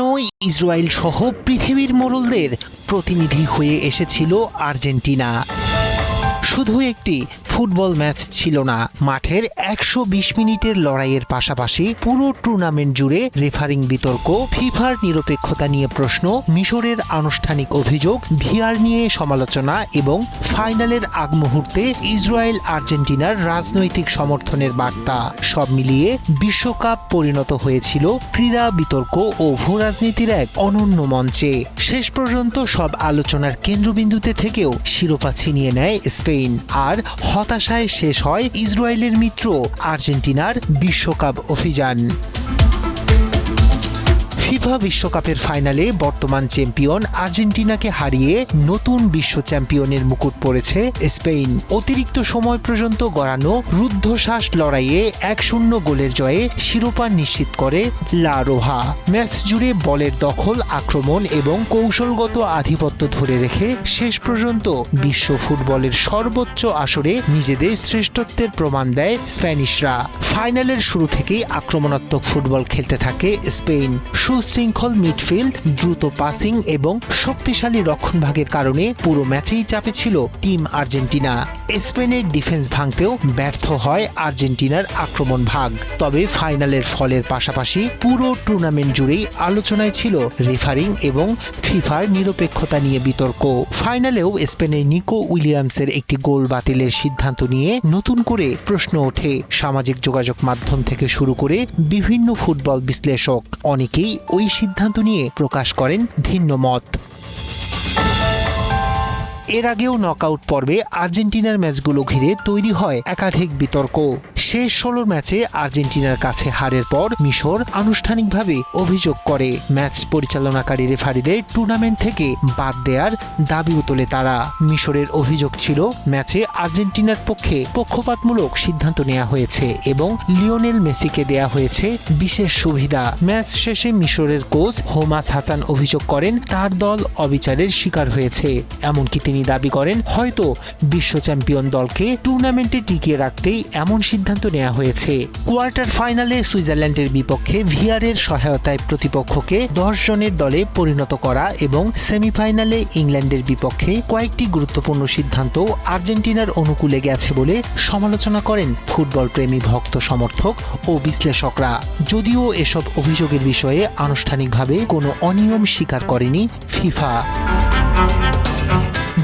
নয়, ইসরায়েল সহ পৃথিবীর মোড়লদের প্রতিনিধি হয়ে এসেছিল আর্জেন্টিনা। শুধু একটি ফুটবল ম্যাচ ছিল না, মাঠের ১২০ মিনিটের লড়াইয়ের পাশাপাশি পুরো টুর্নামেন্ট জুড়ে রেফারিং বিতর্ক, ফিফার নিরপেক্ষতা নিয়ে প্রশ্ন, মিশরের আনুষ্ঠানিক অভিযোগ, ভিআর নিয়ে সমালোচনা এবং ফাইনালের আগ মুহূর্তে ইসরায়েল আর্জেন্টিনার রাজনৈতিক সমর্থনের বার্তা। সব মিলিয়ে বিশ্বকাপ পরিণত হয়েছিল ক্রীড়া বিতর্ক ও ভূরাজনীতির এক অনন্য মঞ্চে। শেষ পর্যন্ত সব আলোচনার কেন্দ্রবিন্দুতে থেকেও শিরোপা ছিনিয়ে নেয় স্পেন, আর হতাশায় শেষ হয় ইসরায়েলের মিত্র আর্জেন্টিনার বিশ্বকাপ অভিযান। ফিফা বিশ্বকাপের ফাইনালে বর্তমান চ্যাম্পিয়ন আর্জেন্টিনাকে হারিয়ে নতুন বিশ্ব চ্যাম্পিয়নের মুকুট পড়েছে স্পেন। অতিরিক্ত সময় পর্যন্ত গড়ানো রুদ্ধশ্বাস লড়াইয়ে ১-০ গোলের জয়ে শিরোপা নিশ্চিত করে লা রোহা। ম্যাচ জুড়ে বলের দখল, আক্রমণ এবং কৌশলগত আধিপত্য ধরে রেখে শেষ পর্যন্ত বিশ্ব ফুটবলের সর্বোচ্চ আসরে নিজেদের শ্রেষ্ঠত্বের প্রমাণ দেয় স্প্যানিশরা। ফাইনালের শুরু থেকেই আক্রমণাত্মক ফুটবল খেলতে থাকে স্পেন। সুশৃঙ্খল মিডফিল্ড, দ্রুত পাসিং এবং শক্তিশালী রক্ষণভাগের কারণে পুরো ম্যাচেই চাপে ছিল টিম আর্জেন্টিনা। স্পেনের ডিফেন্স ভাঙতেও ব্যর্থ হয় আর্জেন্টিনার আক্রমণ ভাগ। তবে ফাইনালের ফলের পাশাপাশি পুরো টুর্নামেন্ট জুড়েই আলোচনায় ছিল রেফারিং এবং ফিফার নিরপেক্ষতা নিয়ে বিতর্ক। ফাইনালেও স্পেনের নিকো উইলিয়ামসের একটি গোল বাতিলের সিদ্ধান্ত নিয়ে নতুন করে প্রশ্ন ওঠে। সামাজিক যোগাযোগ মাধ্যম থেকে শুরু করে বিভিন্ন ফুটবল বিশ্লেষক অনেকেই ওই সিদ্ধান্ত নিয়ে প্রকাশ করেন ভিন্ন মত। এর আগেও নকআউট পর্বে আর্জেন্টিনার ম্যাচগুলো ঘিরে তৈরি হয় একাধিক বিতর্ক। শেষ ১৬ ম্যাচে আর্জেন্টিনার কাছে হারের পর মিশর আনুষ্ঠানিকভাবে অভিযোগ করে। ম্যাচ পরিচালনাকারী রেফারিদের টুর্নামেন্ট থেকে বাদ দেওয়ার দাবিও তোলে তারা। মিশরের অভিযোগ ছিল ম্যাচে আর্জেন্টিনার পক্ষে পক্ষপাতমূলক সিদ্ধান্ত নেওয়া হয়েছে এবং লিওনেল মেসিকে দেয়া হয়েছে বিশেষ সুবিধা। ম্যাচ শেষে মিশরের কোচ হোমাস হাসান অভিযোগ করেন তার দল অবিচারের শিকার হয়েছে। এমনকি তিনি দাবি করেন হয়তো বিশ্ব চ্যাম্পিয়ন দলকে টুর্নামেন্টে টিকিয়ে রাখতেই এমন সিদ্ধান্ত নেওয়া হয়েছে। কোয়ার্টার ফাইনালে সুইজারল্যান্ডের বিপক্ষে ভিআরের সহায়তায় প্রতিপক্ষকে ১০ জনের দলে পরিণত করা এবং সেমিফাইনালে ইংল্যান্ডের বিপক্ষে কয়েকটি গুরুত্বপূর্ণ সিদ্ধান্ত আর্জেন্টিনার অনুকূলে গেছে বলে সমালোচনা করেন ফুটবল প্রেমী ভক্ত, সমর্থক ও বিশ্লেষকরা। যদিও এসব অভিযোগের বিষয়ে আনুষ্ঠানিকভাবে কোনো অনিয়ম স্বীকার করেনি ফিফা।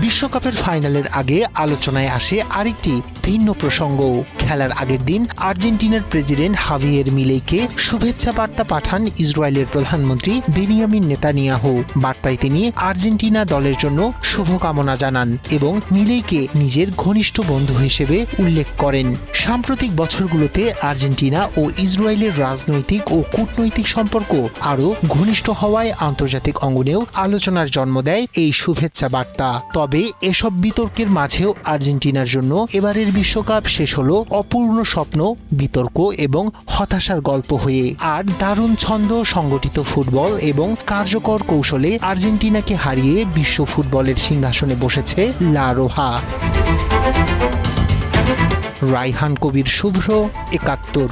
বিশ্বকাপের ফাইনালের আগে আলোচনায় আসে আরেকটি ভিন্ন প্রসঙ্গ। খেলার আগের দিন আর্জেন্টিনার প্রেসিডেন্ট হাভিয়ের মিলেইকে শুভেচ্ছা বার্তা পাঠান ইসরায়েলের প্রধানমন্ত্রী বেনিয়ামিন নেতানিয়াহু। বার্তায় তিনি আর্জেন্টিনা দলের জন্য শুভকামনা জানান এবং মিলেইকে নিজের ঘনিষ্ঠ বন্ধু হিসেবে উল্লেখ করেন। সাম্প্রতিক বছরগুলোতে আর্জেন্টিনা ও ইসরায়েলের রাজনৈতিক ও কূটনৈতিক সম্পর্ক আরও ঘনিষ্ঠ হওয়ায় আন্তর্জাতিক অঙ্গনেও আলোচনার জন্ম দেয় এই শুভেচ্ছা বার্তা। তবে এসব বিতর্কের মাঝেও আর্জেন্টিনার জন্য এবারের বিশ্বকাপ শেষ হলো অপূর্ণ স্বপ্ন, বিতর্ক এবং হতাশার গল্প হয়ে। আর দারুণ ছন্দ, সংগঠিত ফুটবল এবং কার্যকর কৌশলে আর্জেন্টিনাকে হারিয়ে বিশ্ব ফুটবলের সিংহাসনে বসেছে লা রোহা। রায়হান কবির, শুভ্র, ৭১।